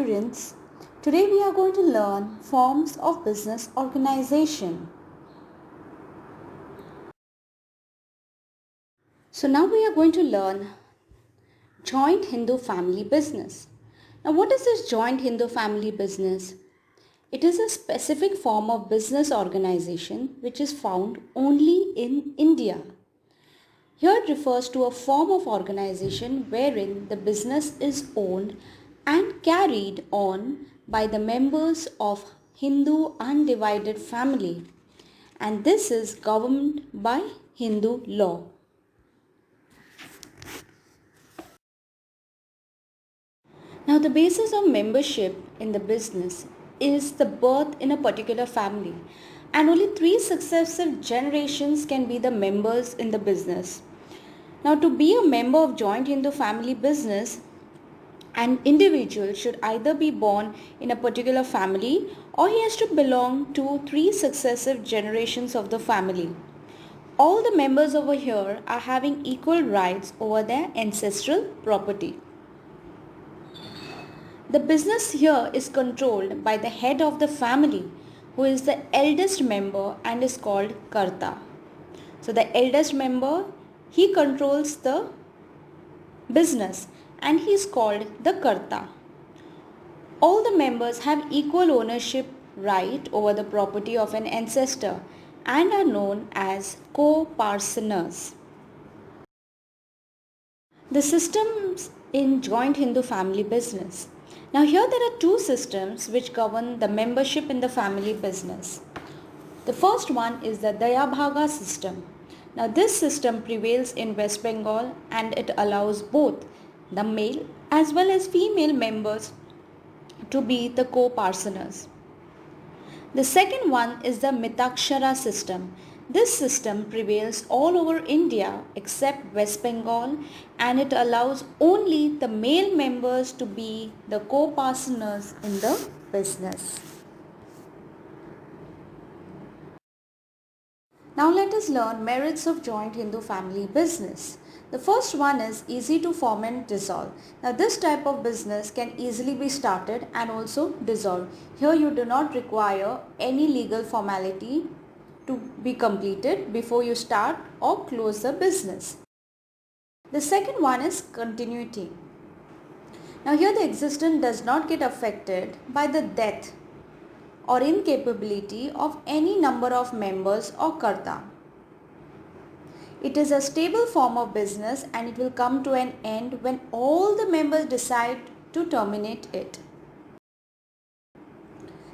students. Today we are going to learn forms of business organization. So now we are going to learn joint Hindu family business. Now what is this joint Hindu family business? It is a specific form of business organization which is found only in India. Here it refers to a form of organization wherein the business is owned and carried on by the members of Hindu undivided family, and this is governed by Hindu law. Now the basis of membership in the business is the birth in a particular family, and only 3 successive generations can be the members in the business. Now to be a member of joint Hindu family business, an individual should either be born in a particular family or he has to belong to 3 successive generations of the family. All the members over here are having equal rights over their ancestral property. The business here is controlled by the head of the family, who is the eldest member and is called Karta. So the eldest member, he controls the business and he is called the Karta. All the members have equal ownership right over the property of an ancestor and are known as co-parceners. The systems in joint Hindu family business. Now here there are 2 systems which govern the membership in the family business. The first one is the Dayabhaga system. Now this system prevails in West Bengal and it allows both the male as well as female members to be the co-parceners. The second one is the Mitakshara system. This system prevails all over India except West Bengal, and it allows only the male members to be the co-parceners in the business. Now let us learn merits of joint Hindu family business. The first one is easy to form and dissolve. Now this type of business can easily be started and also dissolved. Here you do not require any legal formality to be completed before you start or close the business. The second one is continuity. Now here the existence does not get affected by the death or incapability of any number of members or karta. It is a stable form of business and it will come to an end when all the members decide to terminate it.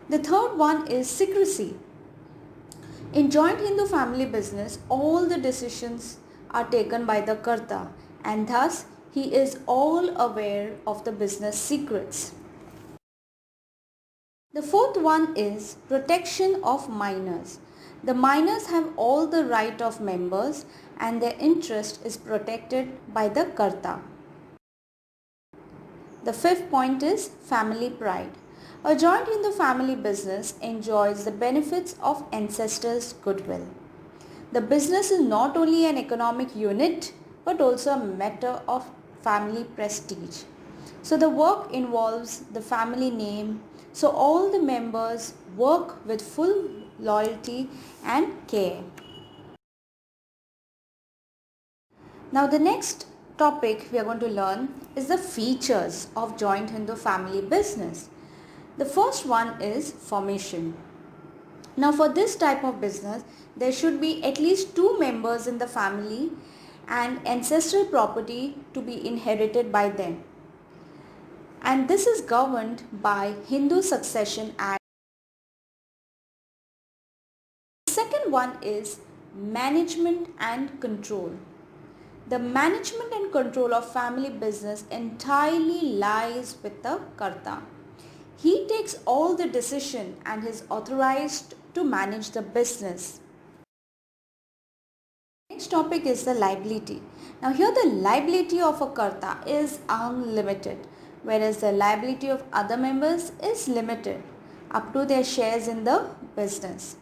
The third one is secrecy. In joint Hindu family business, all the decisions are taken by the karta and thus he is all aware of the business secrets. The fourth one is protection of minors. The minors have all the right of members and their interest is protected by the karta. The fifth point is family pride. A joint Hindu family business enjoys the benefits of ancestors' goodwill. The business is not only an economic unit but also a matter of family prestige. So the work involves the family name, so all the members work with full loyalty and care. Now the next topic we are going to learn is the features of joint Hindu family business. The first one is formation. Now for this type of business, there should be at least 2 members in the family and ancestral property to be inherited by them. And this is governed by Hindu Succession Act. The second one is management and control. The management and control of family business entirely lies with the karta. He takes all the decision and is authorized to manage the business. Next topic is the liability. Now here the liability of a karta is unlimited, whereas the liability of other members is limited up to their shares in the business.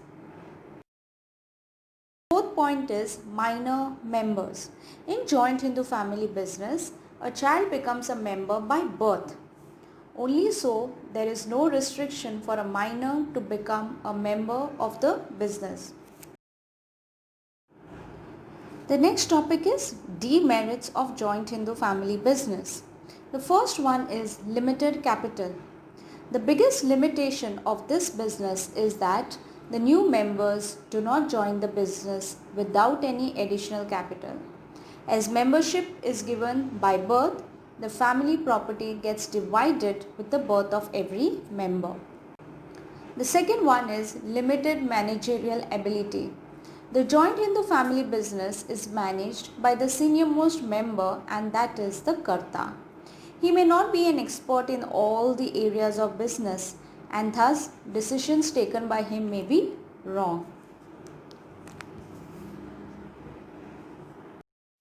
Fourth point is minor members. In joint Hindu family business, a child becomes a member by birth. Only so, there is no restriction for a minor to become a member of the business. The next topic is demerits of joint Hindu family business. The first one is limited capital. The biggest limitation of this business is that the new members do not join the business without any additional capital. As membership is given by birth, the family property gets divided with the birth of every member. The second one is limited managerial ability. The joint Hindu family business is managed by the senior most member, and that is the Karta. He may not be an expert in all the areas of business, and thus decisions taken by him may be wrong.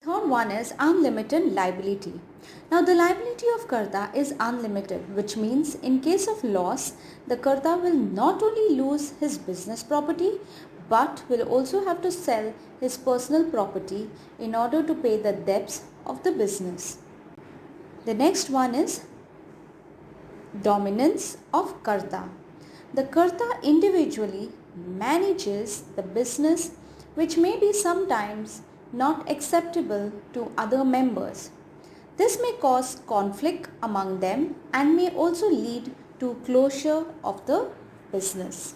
Third one is unlimited liability. Now the liability of Karta is unlimited, which means in case of loss, the Karta will not only lose his business property but will also have to sell his personal property in order to pay the debts of the business. The next one is dominance of Karta. The Karta individually manages the business, which may be sometimes not acceptable to other members. This may cause conflict among them and may also lead to closure of the business.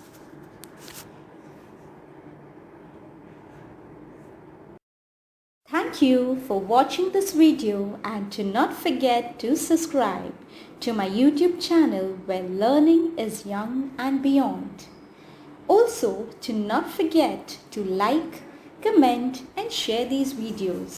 Thank you for watching this video, and do not forget to subscribe to my YouTube channel where learning is young and beyond. Also, do not forget to like, comment and share these videos.